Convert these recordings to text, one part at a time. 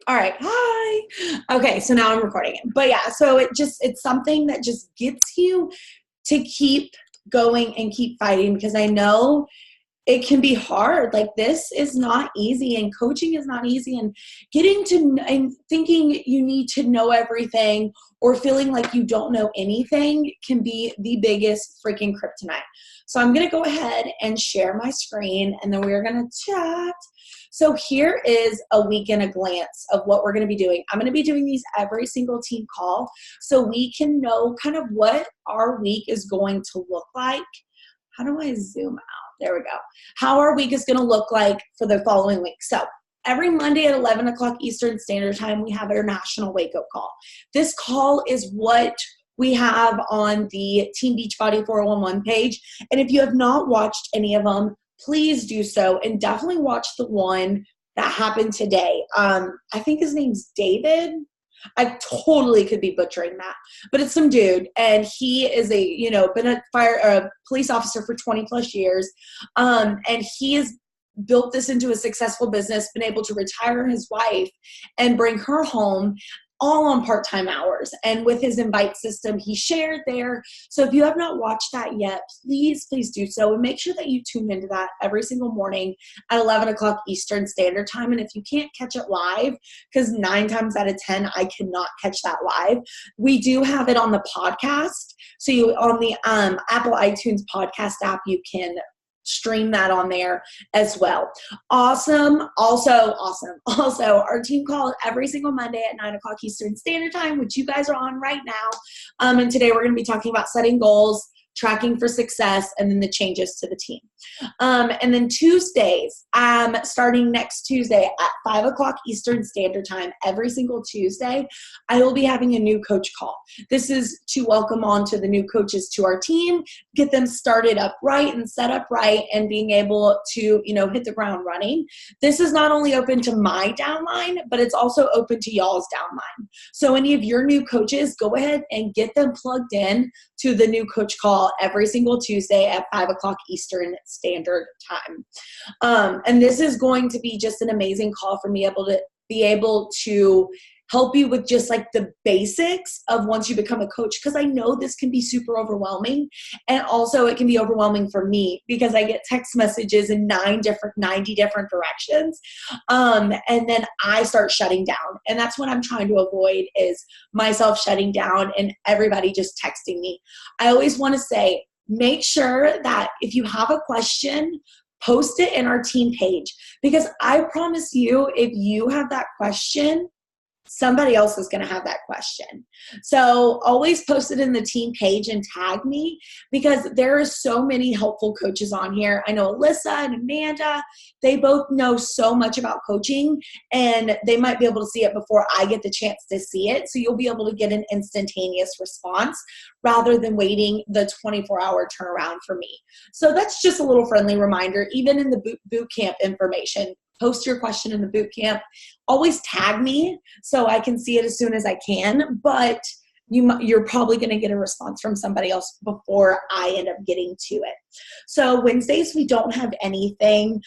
All right. Hi. Okay. So now I'm recording it. But yeah, so it's something that just gets you to keep going and keep fighting because I know it can be hard. Like this is not easy and coaching is not easy and getting to and thinking you need to know everything or feeling like you don't know anything can be the biggest freaking kryptonite. So I'm going to go ahead and share my screen and then we're going to chat. So here is a week in a glance of what we're going to be doing. I'm going to be doing these every single team call so we can know kind of what our week is going to look like. How do I zoom out? There we go. How our week is going to look like for the following week. So every Monday at 11 o'clock Eastern Standard Time, we have our national wake-up call. This call is what we have on the Team Beachbody 411 page. And if you have not watched any of them, please do so. And definitely watch the one that happened today. I think his name's David. I totally could be butchering that, but it's some dude, and he is been a police officer for 20 plus years, and he has built this into a successful business, been able to retire his wife and bring her home all on part-time hours. And with his invite system, he shared there. So if you have not watched that yet, please do so. And make sure that you tune into that every single morning at 11 o'clock Eastern Standard Time. And if you can't catch it live, because 9 times out of 10, I cannot catch that live, we do have it on the podcast. So on the Apple iTunes podcast app, you can stream that on there as well. Awesome. Also, our team call every single Monday at 9 o'clock Eastern Standard Time, which you guys are on right now. And today we're going to be talking about setting goals, tracking for success, and then the changes to the team. And then Tuesdays, starting next Tuesday at 5 o'clock Eastern Standard Time, every single Tuesday, I will be having a new coach call. This is to welcome on to the new coaches to our team, get them started up right and set up right and being able to, hit the ground running. This is not only open to my downline, but it's also open to y'all's downline. So any of your new coaches, go ahead and get them plugged in to the new coach call every single Tuesday at 5 o'clock Eastern Standard Time. And this is going to be just an amazing call for me to be able to help you with just like the basics of once you become a coach, because I know this can be super overwhelming. And also it can be overwhelming for me because I get text messages in 90 different directions. And then I start shutting down. And that's what I'm trying to avoid, is myself shutting down and everybody just texting me. I always want to say, make sure that if you have a question, post it in our team page, because I promise you, if you have that question, somebody else is going to have that question. So always post it in the team page and tag me, because there are so many helpful coaches on here. I know Alyssa and Amanda, they both know so much about coaching, and they might be able to see it before I get the chance to see it. So you'll be able to get an instantaneous response rather than waiting the 24-hour turnaround for me. So that's just a little friendly reminder. Even in the boot camp information, post your question in the boot camp. Always tag me so I can see it as soon as I can, but you're probably going to get a response from somebody else before I end up getting to it. So Wednesdays, we don't have anything.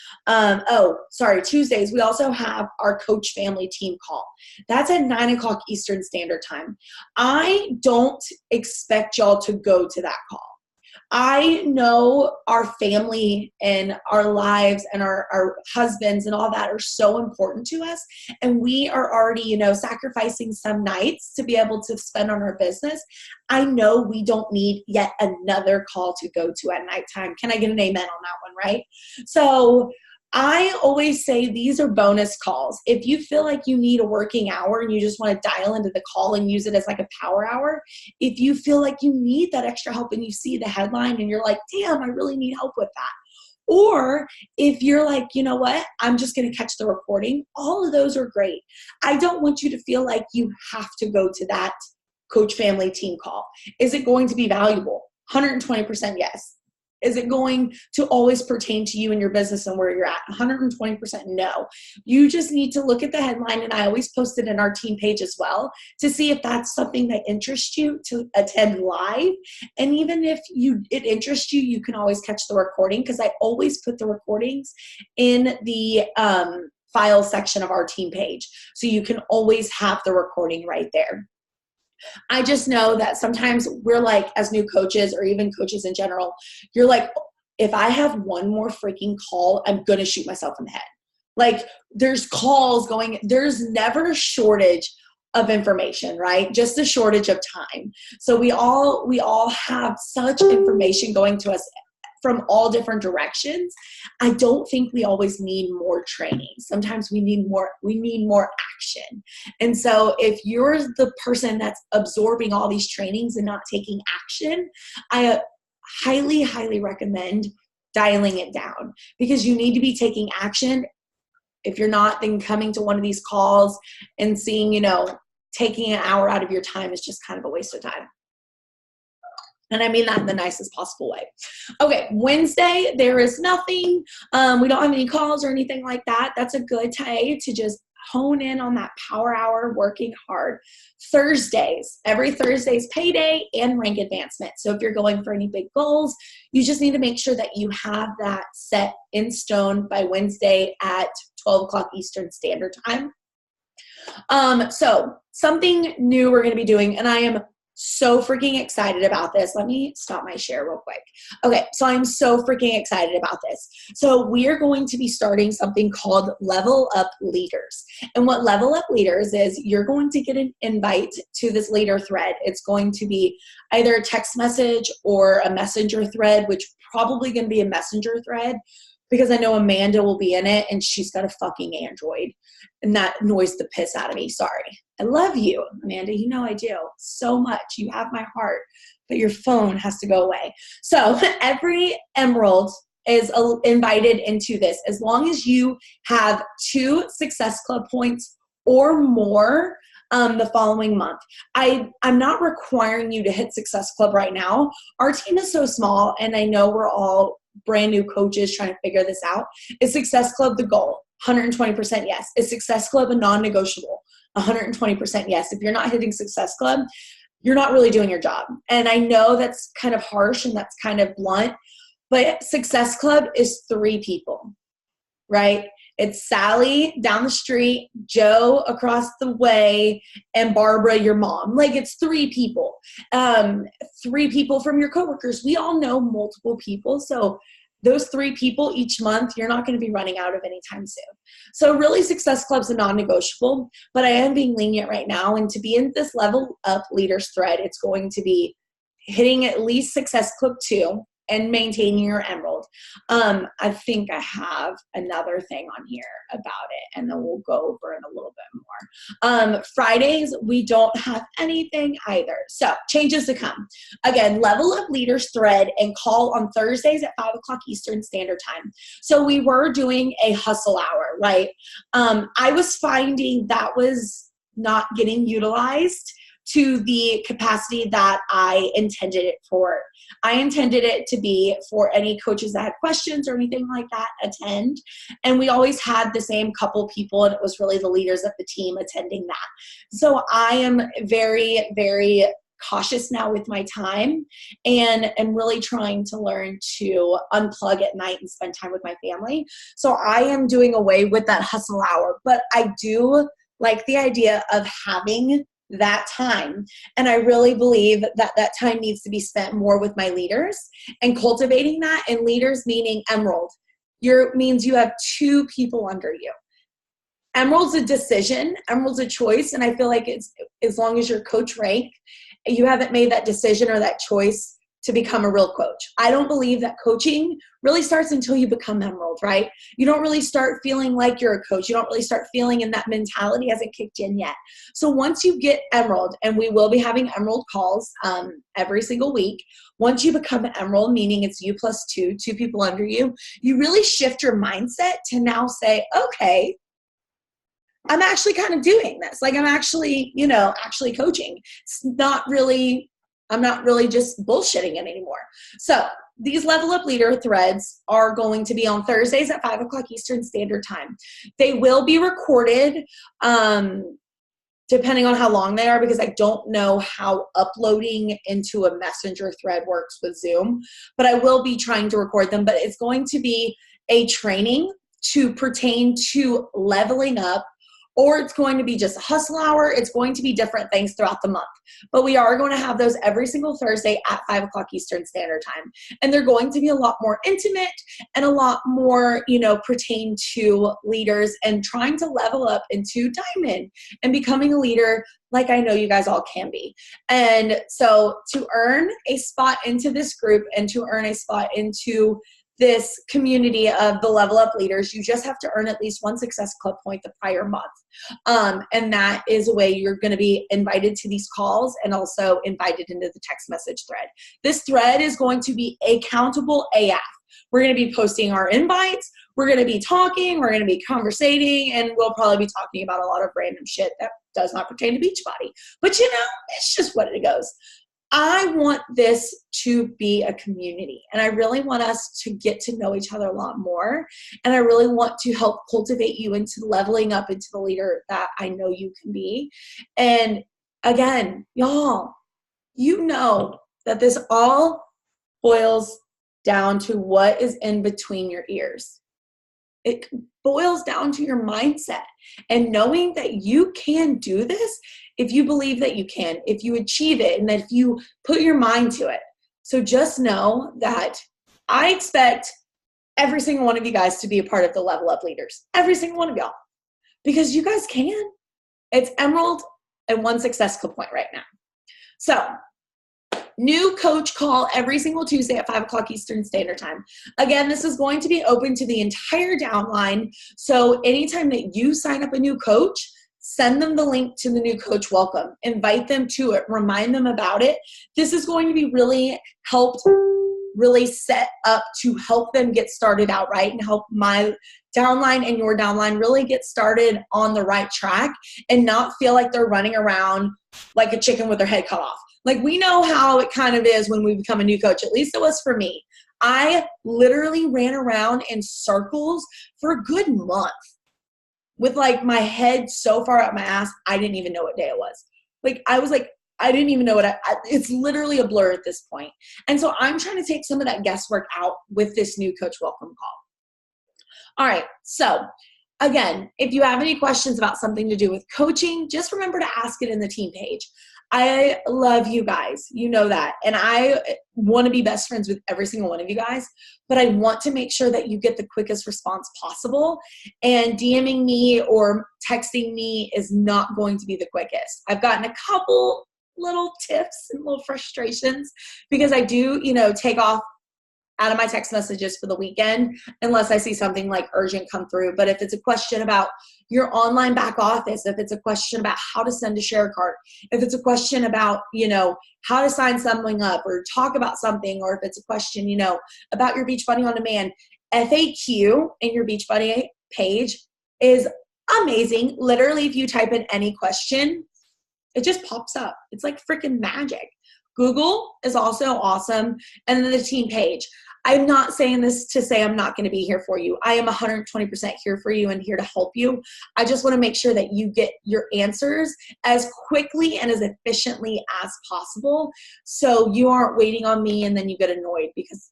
Tuesdays, we also have our coach family team call. That's at 9 o'clock Eastern Standard Time. I don't expect y'all to go to that call. I know our family and our lives and our husbands and all that are so important to us. And we are already, sacrificing some nights to be able to spend on our business. I know we don't need yet another call to go to at nighttime. Can I get an amen on that one, right? So I always say these are bonus calls. If you feel like you need a working hour and you just want to dial into the call and use it as like a power hour, if you feel like you need that extra help and you see the headline and you're like, damn, I really need help with that. Or if you're like, you know what, I'm just going to catch the recording. All of those are great. I don't want you to feel like you have to go to that coach family team call. Is it going to be valuable? 120% yes. Is it going to always pertain to you and your business and where you're at? 120% no. You just need to look at the headline, and I always post it in our team page as well, to see if that's something that interests you to attend live. And even if it interests you, you can always catch the recording, because I always put the recordings in the file section of our team page. So you can always have the recording right there. I just know that sometimes we're like, as new coaches or even coaches in general, you're like, if I have one more freaking call, I'm going to shoot myself in the head. Like there's calls going, there's never a shortage of information, right? Just a shortage of time. So we all have such information going to us from all different directions. I don't think we always need more training. Sometimes we need more action. And so if you're the person that's absorbing all these trainings and not taking action, I highly, highly recommend dialing it down, because you need to be taking action. If you're not, then coming to one of these calls and seeing, taking an hour out of your time is just kind of a waste of time. And I mean that in the nicest possible way. Okay, Wednesday, there is nothing. We don't have any calls or anything like that. That's a good day to just hone in on that power hour, working hard. Thursdays, every Thursday is payday and rank advancement. So if you're going for any big goals, you just need to make sure that you have that set in stone by Wednesday at 12 o'clock Eastern Standard Time. So something new we're going to be doing, and I am so freaking excited about this. Let me stop my share real quick. Okay, so I'm so freaking excited about this. So we are going to be starting something called Level Up Leaders. And what Level Up Leaders is, you're going to get an invite to this leader thread. It's going to be either a text message or a messenger thread, which probably going to be a messenger thread, because I know Amanda will be in it and she's got a fucking Android. And that annoys the piss out of me. Sorry. I love you, Amanda. You know I do so much. You have my heart, but your phone has to go away. So every Emerald is invited into this, as long as you have 2 Success Club points or more the following month. I'm not requiring you to hit Success Club right now. Our team is so small, and I know we're all brand new coaches trying to figure this out. Is Success Club the goal? 120% yes. Is Success Club a non-negotiable? 120% yes. If you're not hitting Success Club, you're not really doing your job. And I know that's kind of harsh and that's kind of blunt, but Success Club is 3 people, right? It's Sally down the street, Joe across the way, and Barbara, your mom. Like, it's 3 people. 3 people from your coworkers. We all know multiple people. So those 3 people each month, you're not going to be running out of anytime soon. So really, Success Club's a non-negotiable, but I am being lenient right now. And to be in this Level Up Leaders thread, it's going to be hitting at least Success Club 2 and maintaining your Emerald. I think I have another thing on here about it, and then we'll go over it a little bit more. Fridays, we don't have anything either. So changes to come. Again, Level Up Leaders thread and call on Thursdays at 5 o'clock Eastern Standard Time. So we were doing a hustle hour, right? I was finding that was not getting utilized to the capacity that I intended it for. I intended it to be for any coaches that had questions or anything like that attend. And we always had the same couple people, and it was really the leaders of the team attending that. So I am very, very cautious now with my time, and am really trying to learn to unplug at night and spend time with my family. So I am doing away with that hustle hour, but I do like the idea of having that time. And I really believe that that time needs to be spent more with my leaders and cultivating that. And leaders meaning Emerald. Means you have 2 people under you. Emerald's a decision. Emerald's a choice. And I feel like it's, as long as you're coach rank, you haven't made that decision or that choice to become a real coach. I don't believe that coaching really starts until you become Emerald, right? You don't really start feeling like you're a coach. You don't really start feeling, and that mentality hasn't kicked in yet. So once you get Emerald, and we will be having Emerald calls every single week, once you become an Emerald, meaning it's you plus 2 people under you, you really shift your mindset to now say, okay, I'm actually kind of doing this. Like, I'm actually, actually coaching. It's not really, I'm not really just bullshitting it anymore. So these Level Up Leader threads are going to be on Thursdays at 5 o'clock Eastern Standard Time. They will be recorded depending on how long they are, because I don't know how uploading into a messenger thread works with Zoom, but I will be trying to record them. But it's going to be a training to pertain to leveling up, or it's going to be just a hustle hour. It's going to be different things throughout the month. But we are going to have those every single Thursday at 5 o'clock Eastern Standard Time. And they're going to be a lot more intimate and a lot more, pertain to leaders and trying to level up into diamond and becoming a leader like I know you guys all can be. And so to earn a spot into this group and to earn a spot into this community of the Level Up leaders, you just have to earn at least one Success Club point the prior month. And that is a way you're going to be invited to these calls and also invited into the text message thread. This thread is going to be accountable AF. We're going to be posting our invites. We're going to be talking. We're going to be conversating. And we'll probably be talking about a lot of random shit that does not pertain to Beachbody. But, it's just what it goes. I want this to be a community, and I really want us to get to know each other a lot more, and I really want to help cultivate you into leveling up into the leader that I know you can be. And again, y'all, that this all boils down to what is in between your ears. It boils down to your mindset and knowing that you can do this if you believe that you can, if you achieve it, and that if you put your mind to it. So just know that I expect every single one of you guys to be a part of the Level Up leaders. Every single one of y'all. Because you guys can. It's Emerald and one Success Club point right now. So, new coach call every single Tuesday at 5 o'clock Eastern Standard Time. Again, this is going to be open to the entire downline. So anytime that you sign up a new coach, send them the link to the new coach welcome. Invite them to it. Remind them about it. This is going to be really set up to help them get started out right and help my downline and your downline really get started on the right track and not feel like they're running around like a chicken with their head cut off. Like, we know how it kind of is when we become a new coach. At least it was for me. I literally ran around in circles for a good month with like my head so far up my ass, I didn't even know what day it was. Like, I was like, I didn't even know what it's literally a blur at this point. And so I'm trying to take some of that guesswork out with this new coach welcome call. All right. So again, if you have any questions about something to do with coaching, just remember to ask it in the team page. I love you guys. You know that. And I want to be best friends with every single one of you guys, but I want to make sure that you get the quickest response possible. And DMing me or texting me is not going to be the quickest. I've gotten a couple little tips and little frustrations because I do, take off out of my text messages for the weekend unless I see something like urgent come through. But if it's a question about your online back office, if it's a question about how to send a share card, if it's a question about, how to sign something up or talk about something, or if it's a question, about your Beachbody On Demand, FAQ in your Beachbody page is amazing. Literally, if you type in any question, it just pops up. It's like freaking magic. Google is also awesome. And then the team page. I'm not saying this to say I'm not going to be here for you. I am 120% here for you and here to help you. I just want to make sure that you get your answers as quickly and as efficiently as possible so you aren't waiting on me and then you get annoyed, because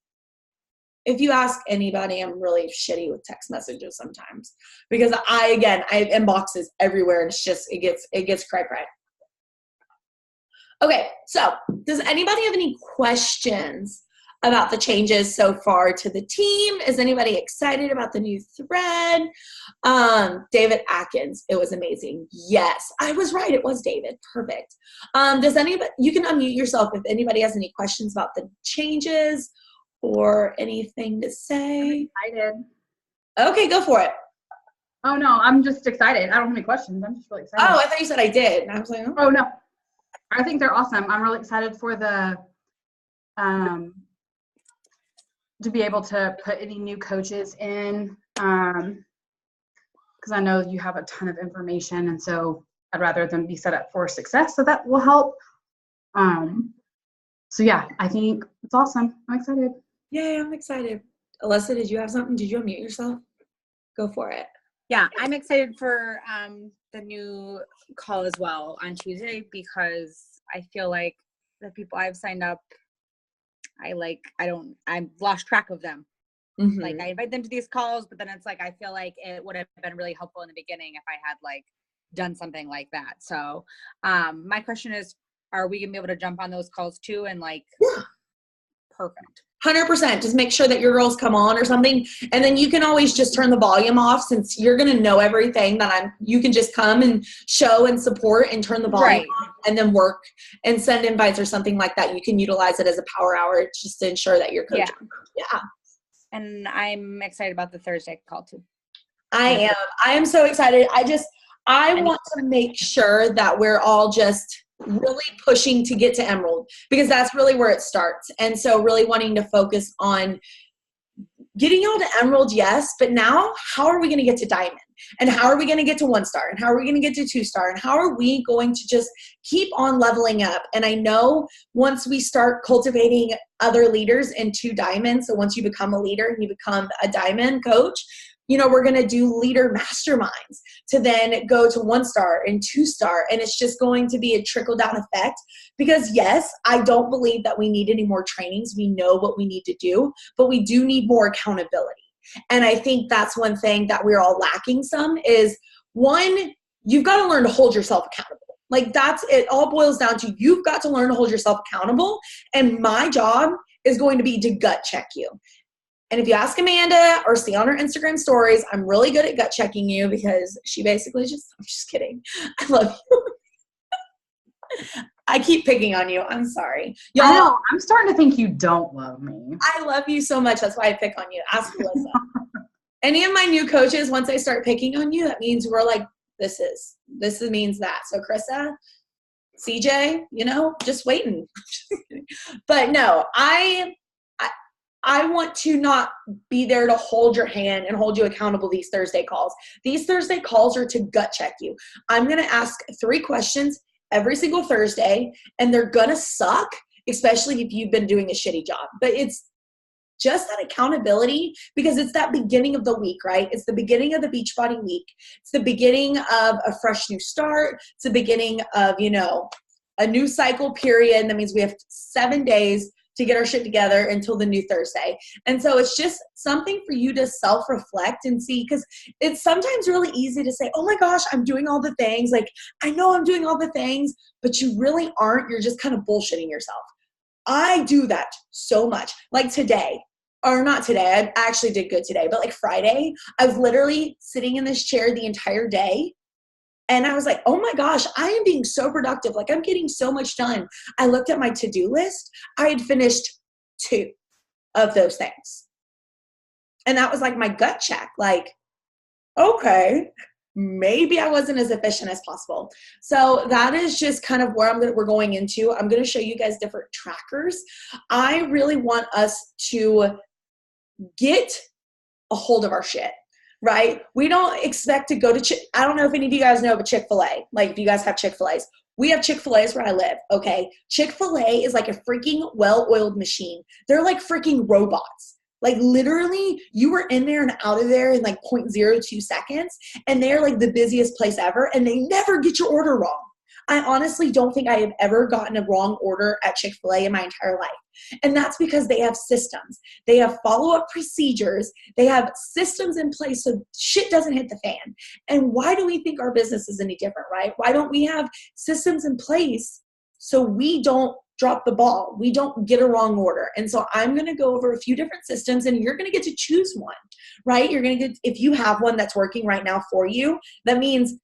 if you ask anybody, I'm really shitty with text messages sometimes because I have inboxes everywhere and it gets cray. Okay, so does anybody have any questions about the changes so far to the team? Is anybody excited about the new thread? David Atkins, it was amazing. Yes, I was right. It was David. Perfect. Does anybody, you can unmute yourself if anybody has any questions about the changes or anything to say. I'm excited. Okay, go for it. Oh, no, I'm just excited. I don't have any questions. I'm just really excited. Oh, I thought you said I did. And I was like, oh no. I think they're awesome. I'm really excited for the to be able to put any new coaches in, because I know you have a ton of information, and so I'd rather them be set up for success, so that will help. So yeah, I think it's awesome. I'm excited. Yeah, I'm excited. Alyssa, did you have something? Did you unmute yourself? Go for it. Yeah, I'm excited for the new call as well on Tuesday, because I feel like the people I've signed up, I've lost track of them. Mhm. Like I invite them to these calls, but then it's like, I feel like it would have been really helpful in the beginning if I had like done something like that. So my question is, are we gonna be able to jump on those calls too? And like, Yeah. perfect. 100%. Just make sure that your girls come on or something. And then you can always just turn the volume off, since you're going to know everything you can just come and show and support and turn the volume Right. off and then work and send invites or something like that. You can utilize it as a power hour just to ensure that you're coaching. Yeah. And I'm excited about the Thursday call too. I am so excited. I want to make sure that we're all just really pushing to get to Emerald, because that's really where it starts. And so really wanting to focus on getting y'all to Emerald, yes, but now how are we going to get to Diamond? And how are we going to get to 1-star? And how are we going to get to 2-star? And how are we going to just keep on leveling up? And I know once we start cultivating other leaders into Diamond, so once you become a leader and you become a Diamond coach, you know, we're going to do leader masterminds to then go to 1-star and 2-star. And it's just going to be a trickle down effect, because yes, I don't believe that we need any more trainings. We know what we need to do, but we do need more accountability. And I think that's one thing that we're all lacking some is, one, you've got to learn to hold yourself accountable. Like that's, it all boils down to, you've got to learn to hold yourself accountable. And my job is going to be to gut check you. And if you ask Amanda or see on her Instagram stories, I'm really good at gut checking you, because she basically I'm just kidding. I love you. I keep picking on you. I'm sorry. I know. I'm starting to think you don't love me. I love you so much. That's why I pick on you. Ask Melissa. Any of my new coaches, once I start picking on you, that means we're like, this means that. So Krista, CJ, you know, just waiting. But no, I want to not be there to hold your hand and hold you accountable these Thursday calls. These Thursday calls are to gut check you. I'm going to ask 3 questions every single Thursday, and they're going to suck, especially if you've been doing a shitty job. But it's just that accountability, because it's that beginning of the week, right? It's the beginning of the Beachbody week. It's the beginning of a fresh new start. It's the beginning of, you know, a new cycle period. That means we have 7 days to get our shit together until the new Thursday. And so it's just something for you to self-reflect and see, because it's sometimes really easy to say, oh my gosh, I'm doing all the things. Like, I know I'm doing all the things, but you really aren't. You're just kind of bullshitting yourself. I do that so much. Like today, or not today, I actually did good today, but like Friday, I was literally sitting in this chair the entire day. And I was like, oh my gosh, I am being so productive. Like, I'm getting so much done. I looked at my to-do list. I had finished 2 of those things. And that was like my gut check. Like, okay, maybe I wasn't as efficient as possible. So that is just kind of where we're going into. I'm going to show you guys different trackers. I really want us to get a hold of our shit. Right? We don't expect to go to I don't know if any of you guys know, but Chick-fil-A, like if you guys have Chick-fil-A's, we have Chick-fil-A's where I live. Okay. Chick-fil-A is like a freaking well-oiled machine. They're like freaking robots. Like literally you were in there and out of there in like 0.02 seconds. And they're like the busiest place ever. And they never get your order wrong. I honestly don't think I have ever gotten a wrong order at Chick-fil-A in my entire life. And that's because they have systems. They have follow-up procedures. They have systems in place so shit doesn't hit the fan. And why do we think our business is any different, right? Why don't we have systems in place so we don't drop the ball? We don't get a wrong order. And so I'm going to go over a few different systems, and you're going to get to choose one, right? You're going to get, if you have one that's working right now for you, that means,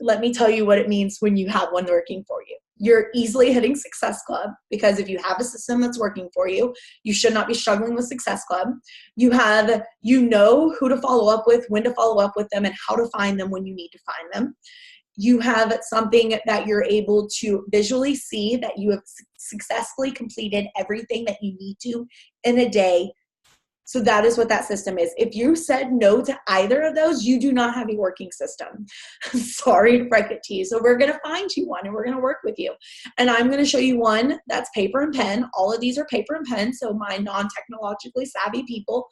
let me tell you what it means when you have one working for you. You're easily hitting Success Club, because if you have a system that's working for you, you should not be struggling with Success Club. You know who to follow up with, when to follow up with them, and how to find them when you need to find them. You have something that you're able to visually see that you have successfully completed everything that you need to in a day. So that is what that system is. If you said no to either of those, you do not have a working system. Sorry to break it to you. So we're going to find you one, and we're going to work with you. And I'm going to show you one that's paper and pen. All of these are paper and pen. So my non-technologically savvy people,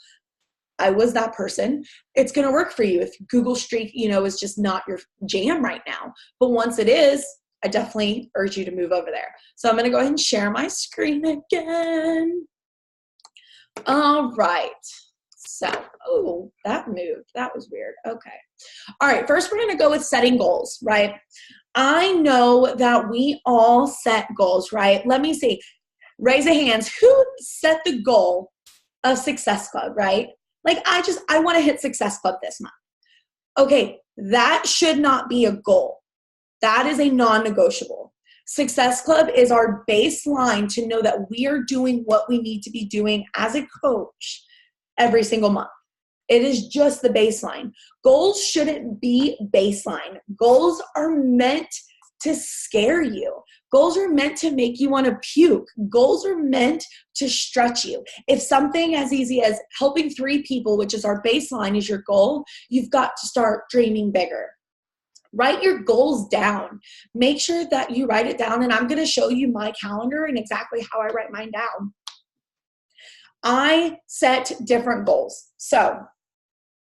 I was that person. It's going to work for you if Google Street, is just not your jam right now. But once it is, I definitely urge you to move over there. So I'm going to go ahead and share my screen again. All right. So, oh, that moved. That was weird. Okay. All right. First, we're going to go with setting goals, right? I know that we all set goals, right? Let me see. Raise a hands. Who set the goal of Success Club, right? Like, I want to hit Success Club this month. Okay. That should not be a goal. That is a non-negotiable. Success Club is our baseline to know that we are doing what we need to be doing as a coach every single month. It is just the baseline. Goals shouldn't be baseline. Goals are meant to scare you. Goals are meant to make you want to puke. Goals are meant to stretch you. If something as easy as helping 3 people, which is our baseline, is your goal, you've got to start dreaming bigger. Write your goals down. Make sure that you write it down, and I'm going to show you my calendar and exactly how I write mine down. I set different goals. So,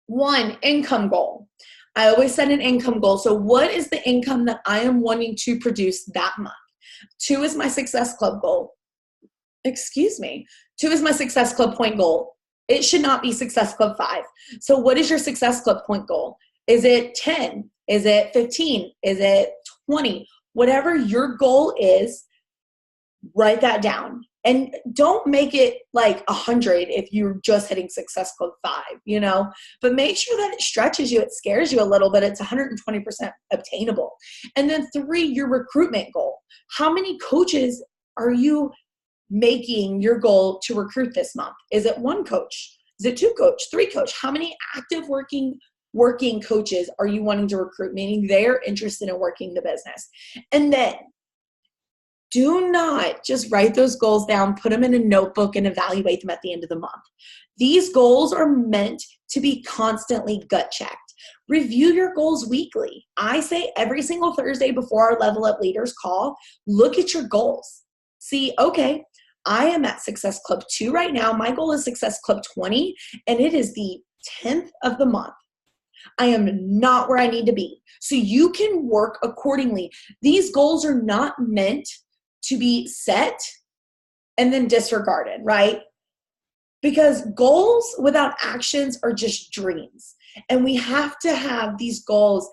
1, income goal. I always set an income goal. So what is the income that I am wanting to produce that month? 2 is my Success Club goal. 2 is my Success Club point goal. It should not be Success Club 5. So what is your Success Club point goal? Is it 10? Is it 15? Is it 20? Whatever your goal is, write that down. And don't make it like 100 if you're just hitting Success Club 5, but make sure that it stretches you, it scares you a little bit. It's 120% obtainable. And then 3, your recruitment goal. How many coaches are you making your goal to recruit this month? Is it 1 coach? Is it 2 coach, 3 coach? How many active working coaches are you wanting to recruit, meaning they're interested in working the business? And then do not just write those goals down, put them in a notebook, and evaluate them at the end of the month. These goals are meant to be constantly gut checked. Review your goals weekly. I say every single Thursday before our Level Up Leaders call, look at your goals. See, okay, I am at Success Club 2 right now. My goal is Success Club 20, and it is the 10th of the month. I am not where I need to be. So you can work accordingly. These goals are not meant to be set and then disregarded, right? Because goals without actions are just dreams. And we have to have these goals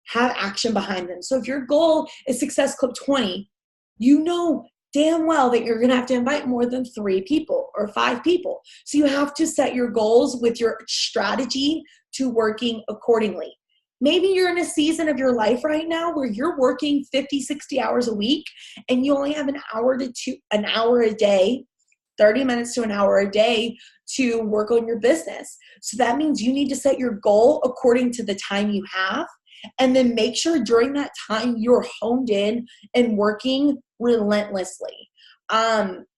have action behind them. So if your goal is Success Club 20, you know damn well that you're going to have to invite more than 3 people or 5 people. So you have to set your goals with your strategy to working accordingly. Maybe you're in a season of your life right now where you're working 50, 60 hours a week and you only have an hour a day, 30 minutes to an hour a day to work on your business. So that means you need to set your goal according to the time you have, and then make sure during that time you're honed in and working relentlessly.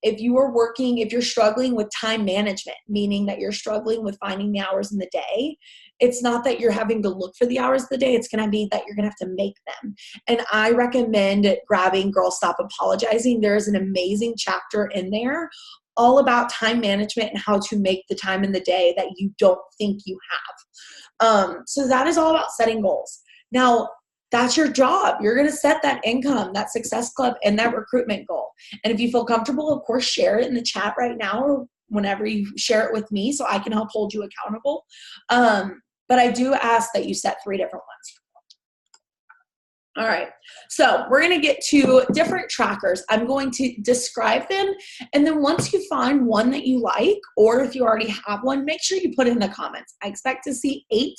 If you're struggling with time management, meaning that you're struggling with finding the hours in the day, it's not that you're having to look for the hours of the day. It's going to be that you're going to have to make them. And I recommend grabbing Girl Stop Apologizing. There is an amazing chapter in there all about time management and how to make the time in the day that you don't think you have. So that is all about setting goals. Now, that's your job. You're going to set that income, that Success Club, and that recruitment goal. And if you feel comfortable, of course, share it in the chat right now or whenever you share it with me so I can help hold you accountable. But I do ask that you set 3 different ones. All right, so we're going to get to different trackers. I'm going to describe them, and then once you find one that you like, or if you already have one, make sure you put it in the comments. I expect to see 8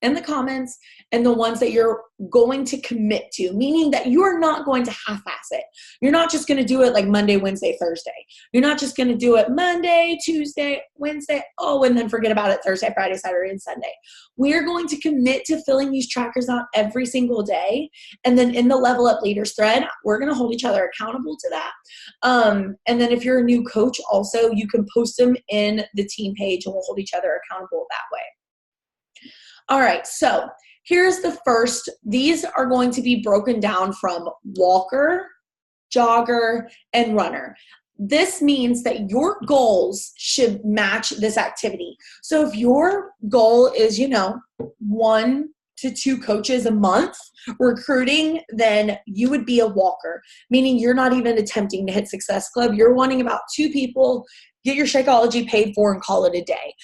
in the comments, and the ones that you're going to commit to, meaning that you are not going to half-ass it. You're not just going to do it like Monday, Wednesday, Thursday. You're not just going to do it Monday, Tuesday, Wednesday, and then forget about it Thursday, Friday, Saturday, and Sunday. We're going to commit to filling these trackers out every single day, and then in the Level Up Leaders thread, we're going to hold each other accountable to that. And then if you're a new coach also, you can post them in the team page, and we'll hold each other accountable that way. All right, so here's the first. These are going to be broken down from walker, jogger, and runner. This means that your goals should match this activity. So if your goal is, 1 to 2 coaches a month recruiting, then you would be a walker, meaning you're not even attempting to hit Success Club. You're wanting about 2 people, get your Shakeology paid for, and call it a day.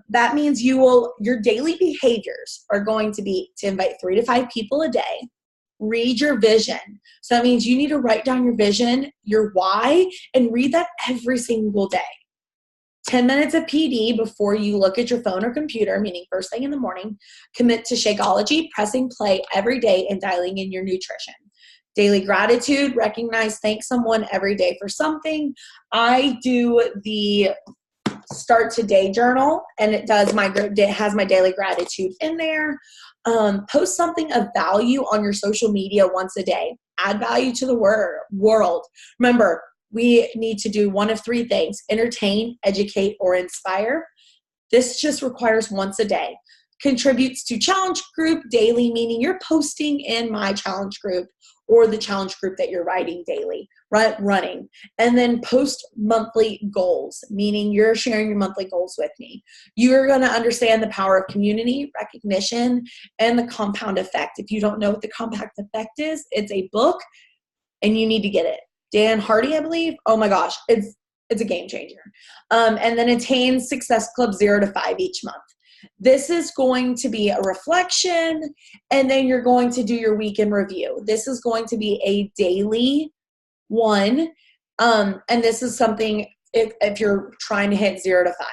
That means your daily behaviors are going to be to invite 3 to 5 people a day. Read your vision. So that means you need to write down your vision, your why, and read that every single day. 10 minutes of PD before you look at your phone or computer, meaning first thing in the morning. Commit to Shakeology, pressing play every day, and dialing in your nutrition. Daily gratitude, recognize, thank someone every day for something. I do the start today journal, and it has my daily gratitude in there. Post something of value on your social media once a day. Add value to the world. Remember, we need to do one of 3 things: entertain, educate, or inspire. This just requires once a day. Contributes to challenge group daily, meaning you're posting in my challenge group or the challenge group that you're writing daily, running. And then post monthly goals, meaning you're sharing your monthly goals with me. You're going to understand the power of community, recognition, and the compound effect. If you don't know what the compound effect is, it's a book and you need to get it. Dan Hardy, I believe. Oh my gosh, it's a game changer. And then attain Success Club 0 to 5 each month. This is going to be a reflection, and then you're going to do your week in review. This is going to be a daily one, and this is something if you're trying to hit 0 to 5.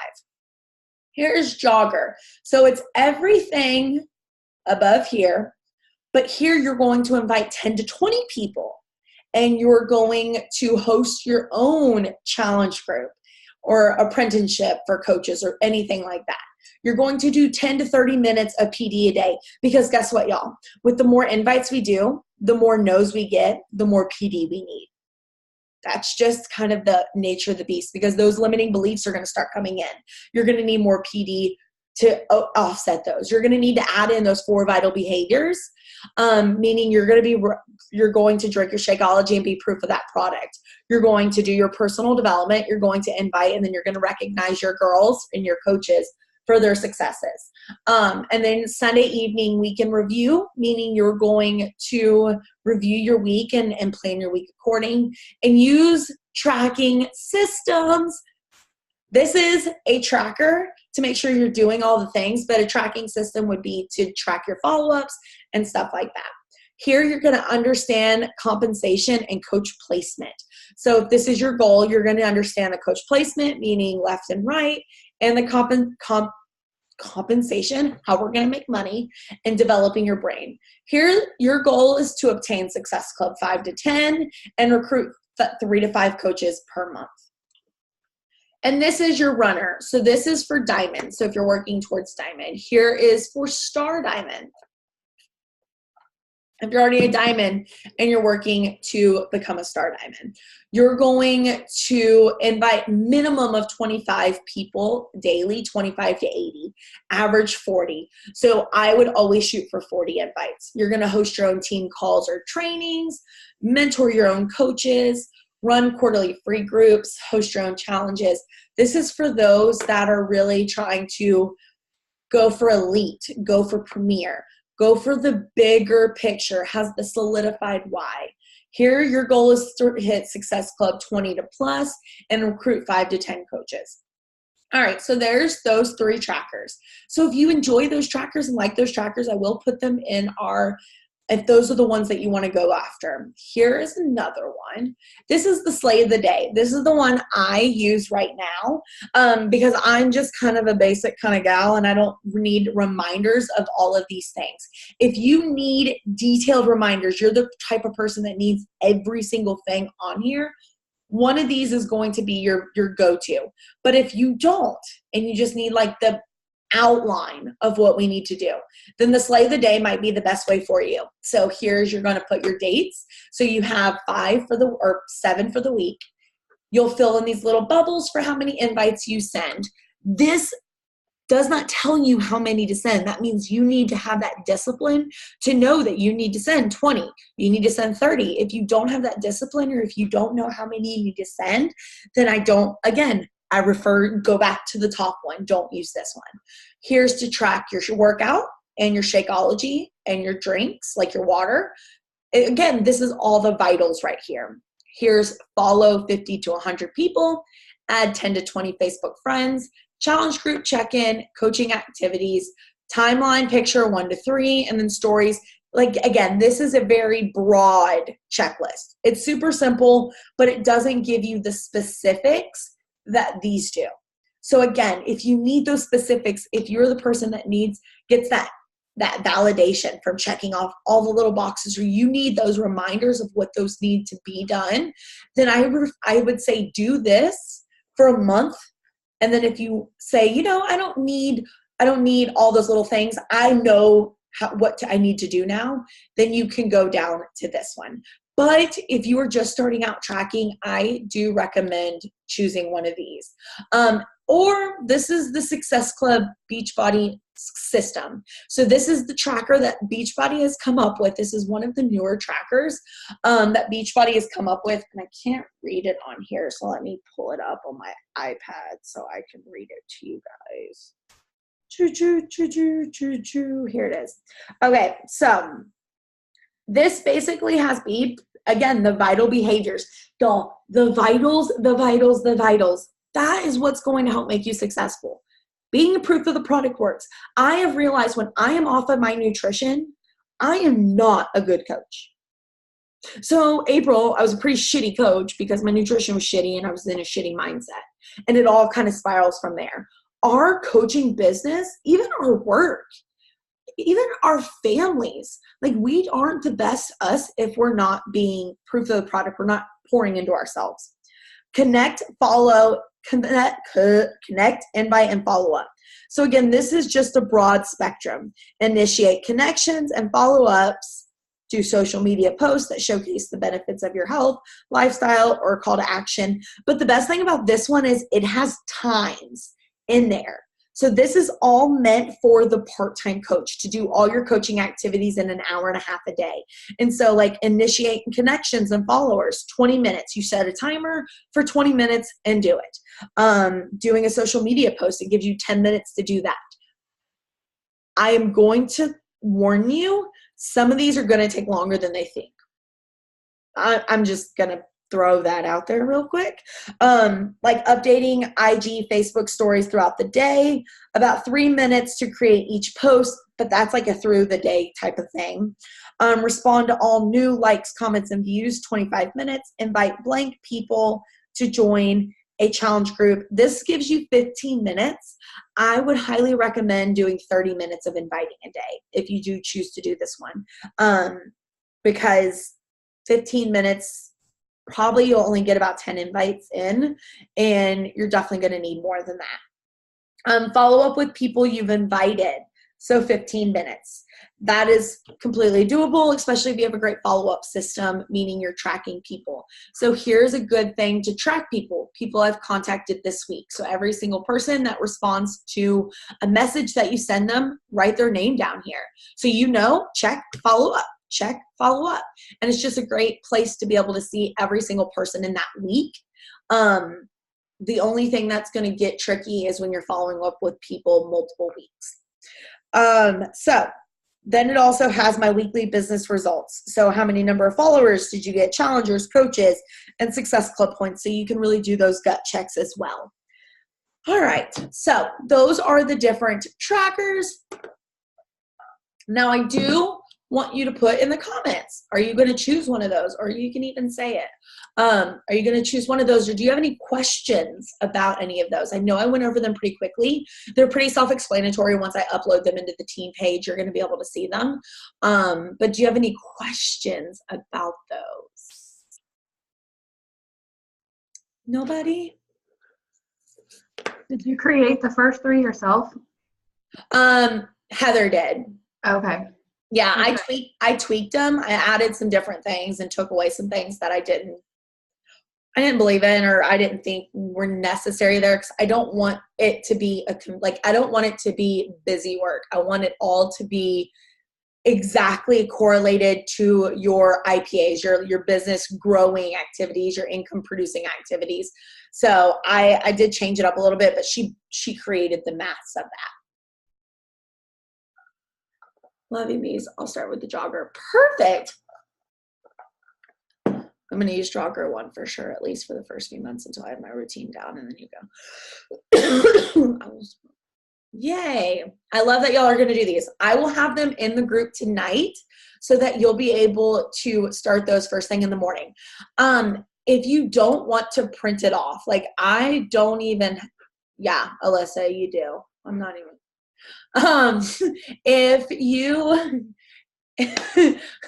Here's Jogger. So it's everything above here, but here you're going to invite 10 to 20 people, and you're going to host your own challenge group or apprenticeship for coaches or anything like that. You're going to do 10 to 30 minutes of PD a day, because guess what, y'all? With the more invites we do, the more no's we get, the more PD we need. That's just kind of the nature of the beast, because those limiting beliefs are going to start coming in. You're going to need more PD to offset those. You're going to need to add in those 4 vital behaviors, meaning you're going to drink your Shakeology and be proof of that product. You're going to do your personal development. You're going to invite, and then you're going to recognize your girls and your coaches for their successes. And then Sunday evening week in review, meaning you're going to review your week and plan your week according, and use tracking systems. This is a tracker to make sure you're doing all the things, but a tracking system would be to track your follow-ups and stuff like that. Here you're going to understand compensation and coach placement. So if this is your goal, you're going to understand the coach placement, meaning left and right, and the compensation, how we're going to make money, and developing your brain. Here, your goal is to obtain Success Club 5 to 10 and recruit 3 to 5 coaches per month. And this is your runner. So this is for Diamond. So if you're working towards Diamond, here is for Star Diamond. If you're already a Diamond and you're working to become a Star Diamond, you're going to invite minimum of 25 people daily, 25 to 80, average 40. So I would always shoot for 40 invites. You're going to host your own team calls or trainings, mentor your own coaches, run quarterly free groups, host your own challenges. This is for those that are really trying to go for elite, go for premier, go for the bigger picture, has the solidified why. Here, your goal is to hit Success Club 20 to plus and recruit 5 to 10 coaches. All right, so there's those 3 trackers. So if you enjoy those trackers and like those trackers, I will put them in if those are the ones that you want to go after. Here is another one. This is the slay of the day. This is the one I use right now because I'm just kind of a basic kind of gal, and I don't need reminders of all of these things. If you need detailed reminders, you're the type of person that needs every single thing on here, one of these is going to be your go-to. But if you don't, and you just need like the outline of what we need to do, then the slay of the day might be the best way for you. So here's, you're going to put your dates. So you have 7 for the week. You'll fill in these little bubbles for how many invites you send. This does not tell you how many to send. That means you need to have that discipline to know that you need to send 20. You need to send 30. If you don't have that discipline, or if you don't know how many you need to send, then I go back to the top one. Don't use this one. Here's to track your workout, and your Shakeology and your drinks, like your water. Again, this is all the vitals right here. Here's follow 50 to 100 people, add 10 to 20 Facebook friends, challenge group check-in, coaching activities, timeline picture 1 to 3, and then stories. Like, again, this is a very broad checklist. It's super simple, but it doesn't give you the specifics that these do. So again, if you need those specifics, if you're the person that gets that validation from checking off all the little boxes, or you need those reminders of what those need to be done, then I would say do this for a month. And then if you say, I don't need all those little things, I know what I need to do now, then you can go down to this one. But if you are just starting out tracking, I do recommend choosing one of these. Or this is the Success Club Beachbody system. So this is the tracker that Beachbody has come up with. This is one of the newer trackers that Beachbody has come up with. And I can't read it on here, so let me pull it up on my iPad so I can read it to you guys. Here it is. Okay, so this basically has again, the vital behaviors. The vitals. That is what's going to help make you successful. Being the proof of the product works. I have realized when I am off of my nutrition, I am not a good coach. So April, I was a pretty shitty coach because my nutrition was shitty and I was in a shitty mindset. And it all kind of spirals from there. Our coaching business, even our work, even our families, like we aren't the best us if we're not being proof of the product. We're not pouring into ourselves. Connect, invite, and follow up. So again, this is just a broad spectrum. Initiate connections and follow-ups. Do social media posts that showcase the benefits of your health, lifestyle, or call to action. But the best thing about this one is it has times in there. So this is all meant for the part-time coach to do all your coaching activities in an hour and a half a day. And so like initiate connections and followers, 20 minutes. You set a timer for 20 minutes and do it. Doing a social media post, it gives you 10 minutes to do that. I am going to warn you, some of these are going to take longer than they think. I'm just going to throw that out there real quick. Like updating IG, Facebook stories throughout the day, about 3 minutes to create each post, but that's like a through the day type of thing. Respond to all new likes, comments, and views, 25 minutes. Invite blank people to join a challenge group. This gives you 15 minutes. I would highly recommend doing 30 minutes of inviting a day if you do choose to do this one, because 15 minutes, probably you'll only get about 10 invites in, and you're definitely going to need more than that. Follow up with people you've invited. So 15 minutes. That is completely doable, especially if you have a great follow-up system, meaning you're tracking people. So here's a good thing to track people. People I've contacted this week. So every single person that responds to a message that you send them, write their name down here. So check, follow up. Check, follow up. And it's just a great place to be able to see every single person in that week. The only thing that's going to get tricky is when you're following up with people multiple weeks. So then it also has my weekly business results. So how many number of followers did you get, challengers, coaches, and Success Club points. So you can really do those gut checks as well. All right. So those are the different trackers. Now I do want you to put in the comments, are you going to choose one of those? Or you can even say it. Are you going to choose one of those? Or do you have any questions about any of those? I know I went over them pretty quickly. They're pretty self-explanatory. Once I upload them into the team page, you're going to be able to see them. But do you have any questions about those? Nobody? Did you create the first 3 yourself? Heather did. Okay. Yeah, Okay. I tweaked them. I added some different things and took away some things that I didn't believe in, or I didn't think were necessary there, because I don't want it to be I don't want it to be busy work. I want it all to be exactly correlated to your IPAs, your business growing activities, your income producing activities. So I did change it up a little bit, but she created the maths of that. Love you, Mies. I'll start with the jogger. Perfect. I'm going to use jogger 1 for sure, at least for the first few months until I have my routine down, and then you go. Yay. I love that y'all are going to do these. I will have them in the group tonight so that you'll be able to start those first thing in the morning. If you don't want to print it off, like I don't even, yeah, Alyssa, you do. I'm not even. If you,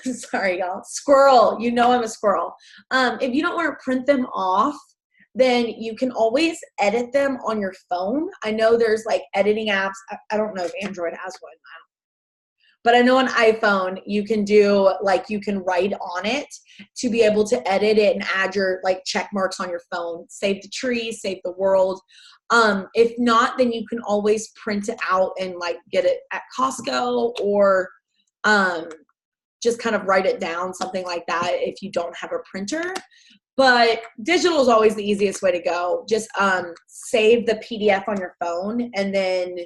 sorry y'all, squirrel, you know I'm a squirrel. If you don't want to print them off, then you can always edit them on your phone. I know there's like editing apps. I don't know if Android has one, but I know on iPhone you can do like, you can write on it to be able to edit it and add your like check marks on your phone, save the tree, save the world. If not, then you can always print it out and like get it at Costco, or just kind of write it down, something like that if you don't have a printer. But digital is always the easiest way to go. Just save the PDF on your phone and then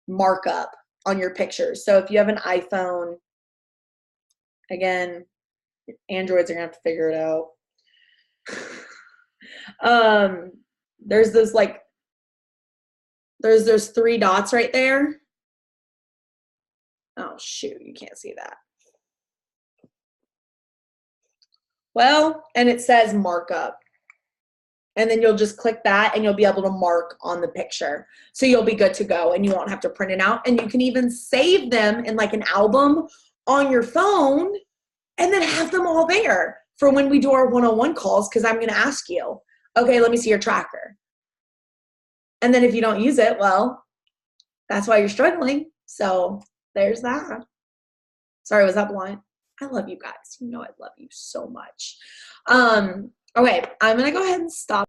mark up on your pictures. So if you have an iPhone, again, Androids are gonna have to figure it out. There's this like, there's 3 dots right there. Oh shoot, you can't see that. Well, and it says markup. And then you'll just click that and you'll be able to mark on the picture. So you'll be good to go and you won't have to print it out. And you can even save them in like an album on your phone and then have them all there for when we do our one-on-one calls, because I'm going to ask you, okay, let me see your tracker. And then if you don't use it, well, that's why you're struggling. So there's that. Sorry, was that blunt? I love you guys. You know I love you so much. Okay, I'm going to go ahead and stop.